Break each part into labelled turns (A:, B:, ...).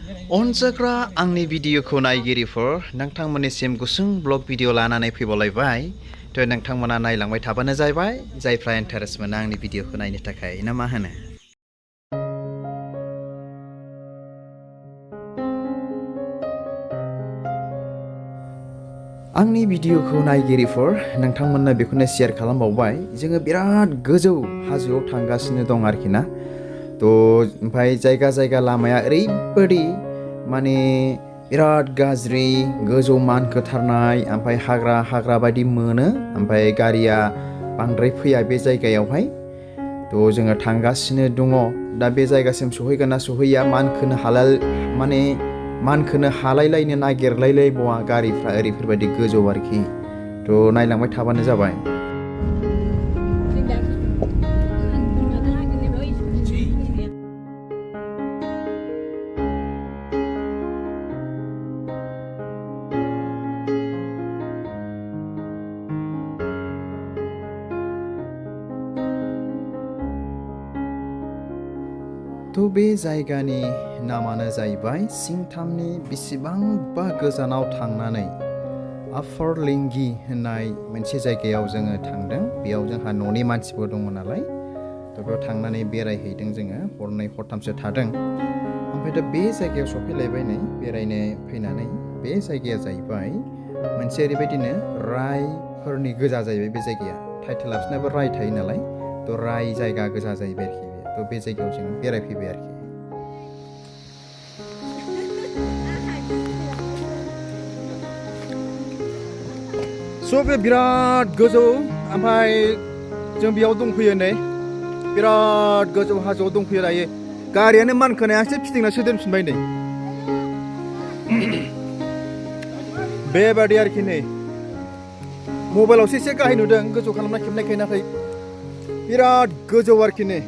A: अनजाग्रा आंनि भिडिअखौ नायगिरिफोर नोंथांमोननिसिम गुसुं ब्लग भिडिअ लानानै फैबावलायबाय थ' नोंथांमोना नायलांबाय थाबानो जाबाय जायफ्रा इन्टारेस्ट मोनो आंनि भिडिअखौ नायनो थाखाय ना मा होनो आंनि भिडिअखौ नायगिरिफोर नोंथांमोननो बेखौनो शेयार खालामबावबाय जोङो बिराद गोजौ हाजोआव थांगासिनो दं आरोखि ना थ' ओमफ्राय जायगा जायगा लामाया ओरैबायदि माने बिराद गाज्रि गोजौ मानखोथारनाय ओमफ्राय हाग्रा बायदि मोनो ओमफ्राय गारिया बांद्राय फैया बे जायगायावहाय थ' जोङो थांगासिनो दङ दा बे जायगासिम सहैगोन ना सहैया मानखोनो हालायलायनो नागिरलायलायबावा गारिफ्रा ओरैफोरबायदि गोजौ आरोखि थ' नायलांबाय थाबानो जाबाय थ' बे जायगानि नामानो जाहैबाय सिंथामनि बेसेबांबा गोजानाव थांनानै आफार लिंगि होननाय मोनसे जायगायाव जोङो थांदों बेयाव जोंहा न'नि मानसिबो दङ नालाय थ' बेयाव थांनानै बेरायहैदों जोङो हरनै हरथामसो थादों ओमफ्राय दा बे जायगायाव सफैलायबाय नै बेरायनो फैनानै बे जायगाया जाहैबाय मोनसे ओरैबायदिनो रायफोरनि गोजा जाहैबाय बे जायगाया टाइटेला बिसोरनाबो राय थायो नालाय थ' राय जायगा गोजा जाहैबाय आरोखि थ' बे जायगायाव जोङो बेरायफैबाय आरोखि स' बे बिराद गोजौ ओमफ्राय जों बेयाव दंफैयो नै बिराद गोजौ हाजोआव दंफैयो दायो गारियानो मानखोनायासो फिदिंनासो दोनफिनबाय नै बेबादि आरोखि नै मबाइलावसो एसे गाहाय नुदों गोजौ खालामना खेबनायखाय नाथाय बिराद गोजौ आरोखि नै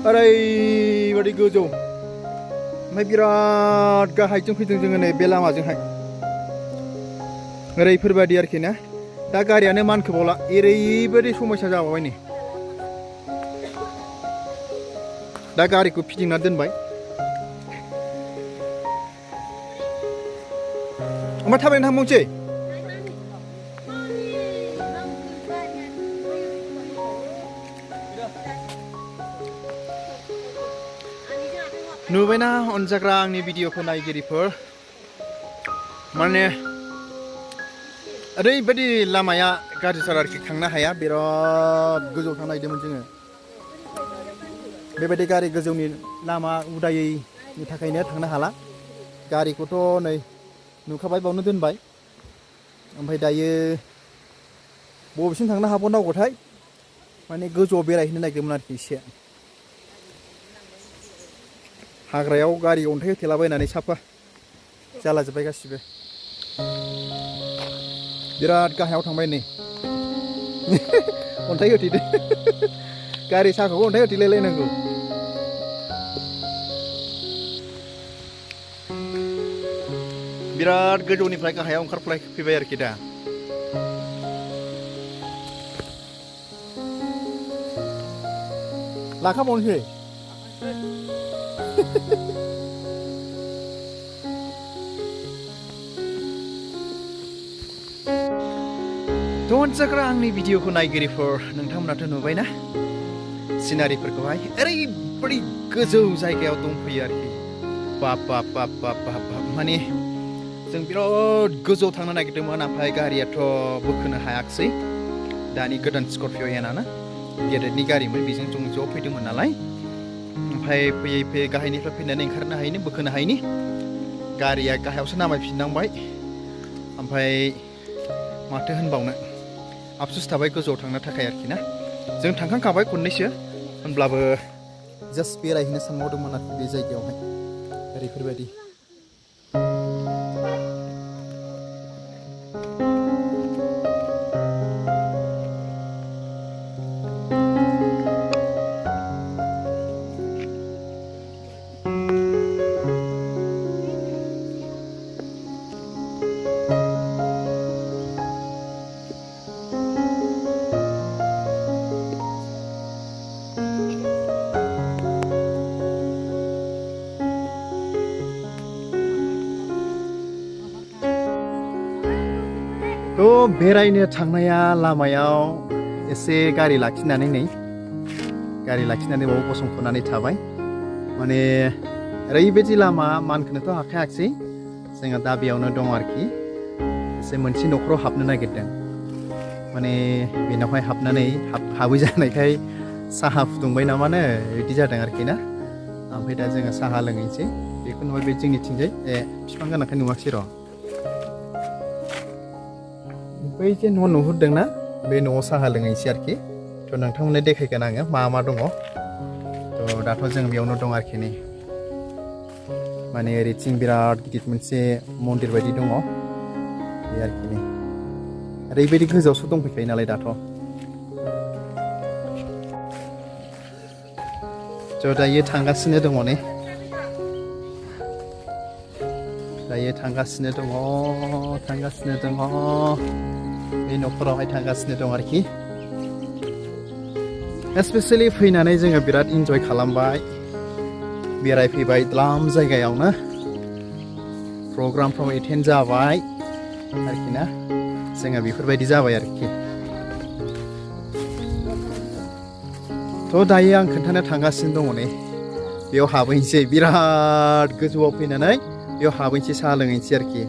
A: ओरैबादि गोजौ ओमफ्राय बिराद गाहायजों फैदों जोङो नै बे लामाजोंहाय ओरैफोरबादि आरोखि ना दा गारियानो मानखोबावला ओरैबादि समस्या जाबावबाय नै दा गारिखौ फिदिंना दोनबाय ओमफ्राय थाबायनो थांबावनोसै नुबायना अनजाग्रा आंनि भिडिअखौ नायगिरिफोर माने ओरैबायदि लामाया गाज्रिथार आरोखि थांनो हाया बिराद गोजौआव थांनो नागिरदोंमोन जोङो बेबायदि गारि गोजौनि लामा उदायैनि थाखायनो थांनो हाला गारिखौथ' नै नुखाबाय बावनो दोनबाय ओमफ्राय दायो बबेसिम थांनो हाबावनांगौथाय माने गोजौआव बेरायहैनो नागिरदोंमोन आरोखि एसे हाग्रायाव गारि अन्थाइ होथेलाबायनानै साफा जालाजोब्बाय गासिबो बिराद गाहायाव थांबाय नै अन्थाइ होथेदो गारि साखाखौ अन्थाइ होथेलायलायनांगौ बिराद गोजौनिफ्राय गाहायाव ओंखारफैबाय आरोखि दा लाखाबावनोसै अनजाग्रा आंनि भिडिअखौ नायगिरिफोर नोंथांमोनाथ' नुबायना सिनारिफोरखौहाय ओरैबायदि गोजौ जायगायाव दंफैयो आरोखि बाब माने जों बिराद गोजौआव थांनो नागिरदोंमोन ओमफ्राय गारियाथ' बोखोनो हायाखिसै दानि गोदान स्करपिय' एनाना गेदेरनि गारिमोन बेजों जों ज' फैदोंमोन नालाय ओमफ्राय फैयै गाहायनिफ्राय फैनानै ओंखारनो हायैनि बोखोनो हायैनि गारिया गाहायावसो नामायफिननांबाय ओमफ्राय माथो होनबावनो आफसुस थाबाय गोजौआव थांनो थाखाय आरोखि ना जों थांखांखाबाय खननैसो होनब्लाबो जास्ट बेरायहैनो सानबावदोंमोन आरोखि बे जायगायावहाय ओरैफोरबायदि थ' बेरायनो थांनाया लामायाव एसे गारि लाखिनानै बाव गसंथ'नानै थाबाय माने ओरैबायदि लामा मानखोनोथ' हाखायाखिसै जोङो दा बेयावनो दं आरोखि एसे मोनसे न'खराव हाबनो नागिरदों माने बेनावहाय हाबनानै हाबै जानायखाय साहा फुदुंबाय नामानो बिदि जादों आरोखि ना ओमफ्राय दा जोङो साहा लोंहैनोसै बेखौ नुबाय बे जोंनिथिंजाय बिफां गोनांखाय नुवाखिसै र' बै जे न' नुहुरदोंना बे न'आव साहा लोंहैनोसै आरोखि थ' नोंथांमोननो देखायगोन आङो मा दङ थ' दाथ' जों बेयावनो दं आरोखि नै माने ओरैथिं बिराद गिदिर मोनसे मन्दिर बायदि दङ बे आरोखि नै ओरैबायदि गोजौआवसो दंफैखायो नालाय दाथ' थ' दायो थांगासिनो दङ नै दायो थांगासिनो दङ बे न'खरावहाय थांगासिनो दं आरोखि स्पेसियेलि फैनानै जोङो बिराद इन्जय खालामबाय बेरायफैबाय द्लाम जायगायावनो प्रग्रामफ्राव एटेन्ड जाबाय आरोखि ना जोङो बेफोरबायदि जाबाय आरोखि थ' दायो आं खोन्थानो थांगासिनो दङ नै बेयाव हाबहैनोसै बिराद गोजौआव फैनानै बेयाव हाबहैनोसै साहा लोंहैनोसै आरोखि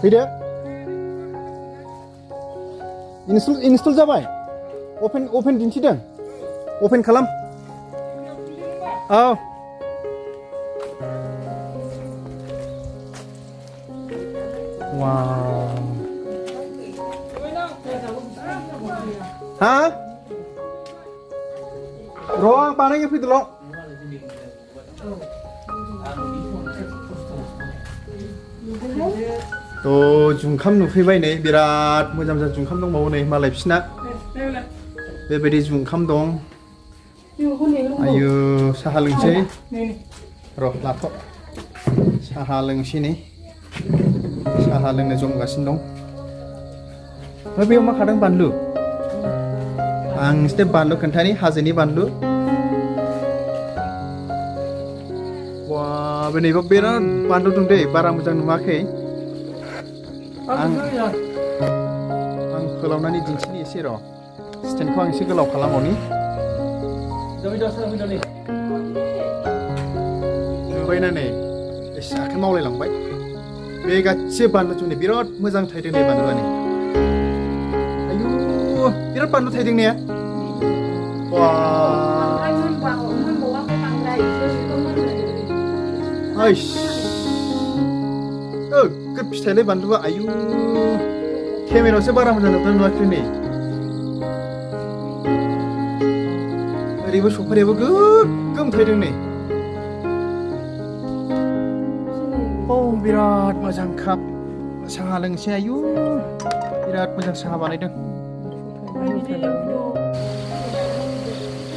A: फैदो इनस्टल जाबाय अपेन दिन्थिदों अपेन खालाम औ वाव हा र' आं बानायनो फैदोल' थ' जुंखाम नुफैबाय नै बिराद मोजां जुंखाम दंबावो नै मालाय बिसिना बेबायदि जुंखाम दं आयु साहा लोंसै र' लाथ' साहा लोंसै नै साहा लोंनो जमगासिनो दं बेयाव मा खादों बानलु आं नोंसोरनो बानलु खोन्थानि हाजोनि बानलु वा बे नैबो बिराद बानलु दं दै बारा मोजां नुवाखै आं फोलावनानै दिन्थिनि एसे र' स्टेन्डखौ आं एसे गोलाव खालामबावनि नुबायना नै एसे आखाइ मावलायलांबाय बे गासिबो बानलु जुनै बिराद मोजां थायदों नै बानलुआनो आयु बिराद बानलु थायदों ने वा ओइस गोद फिथाइलाय बानलुआ आयु केमेरायावसो बारा मोजां नुवाखै नै ओरैबो सफारियाबो गोगोम थायदों नै बिराद मोजां काप साहा लोंसै आयु बिराद मोजां साहा बानायदों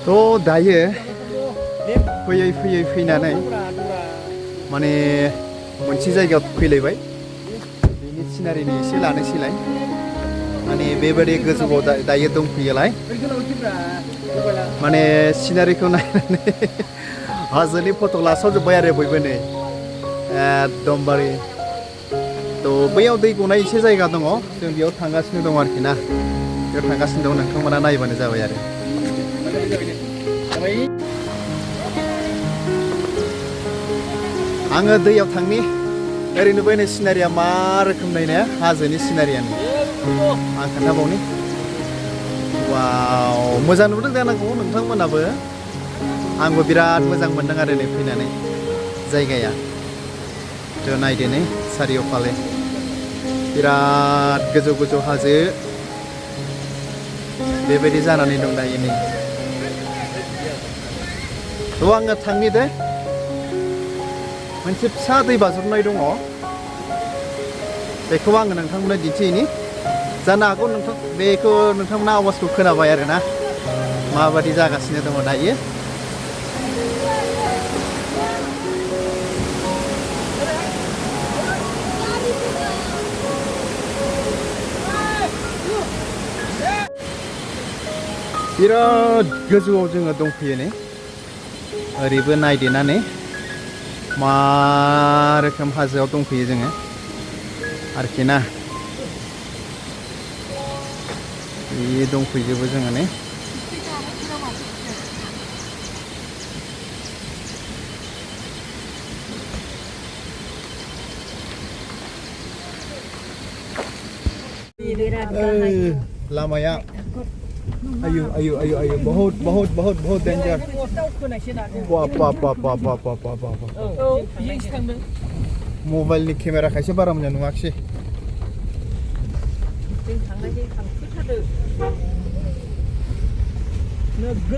A: थ' दायो फैयै फैनानै माने मोनसे जायगायाव फैलायबाय बेनि सिनारिनि एसे लानोसैलाय माने बेबायदि गोजौआव दायो दंफैयोलाय माने सिनारिखौ नायनानै हाजोनि फट' लासावजोब्बाय आरो बयबो नै एकदमबारे थ' बैयाव दै गनाय एसे जायगा दङ जों बेयाव थांगासिनो दं आरोखि ना बेयाव थांगासिनो दं नोंथांमोना नायबानो जाबाय आरो आङो दैयाव थांनि ओरैनो बैनो सिनारिया मा रोखोम नायनाया हाजोनि सिनारियानो आं खोन्थाबावनि वाव मोजां नुदों जानांगौ नोंथांमोनाबो आंबो बिराद मोजां मोनदों आरो नै फैनानै जायगाया थ' नायदो नै सारिय'फाले बिराद गोजौ हाजो बेबायदि जानानै दं दायो नै थ' आङो थांनि दे मोनसे फिसा दै बाज्रुमनाय दङ बेखौ आङो नोंथांमोननो दिन्थिहैनि जानो हागौ बेखौ नोंथांमोना आवाजखौ खोनाबाय आरो ना माबादि जागासिनो दङ दायो बिराद गोजौआव जोङो दंफैयो नै ओरैबो नायदेनानै मा रोखोम हाजोआव दंफैयो जोङो आरोखि ना बे दंफैजोबो जोङो ने लामाया आयु आयु आयु आयु बहुत बहुत बहुत बहुत डेन्जार बाप बाप बाप बाप बाप बाप बाप बाप मबाइलनि केमेरा खायसे बारा मोजां नुवाखिसै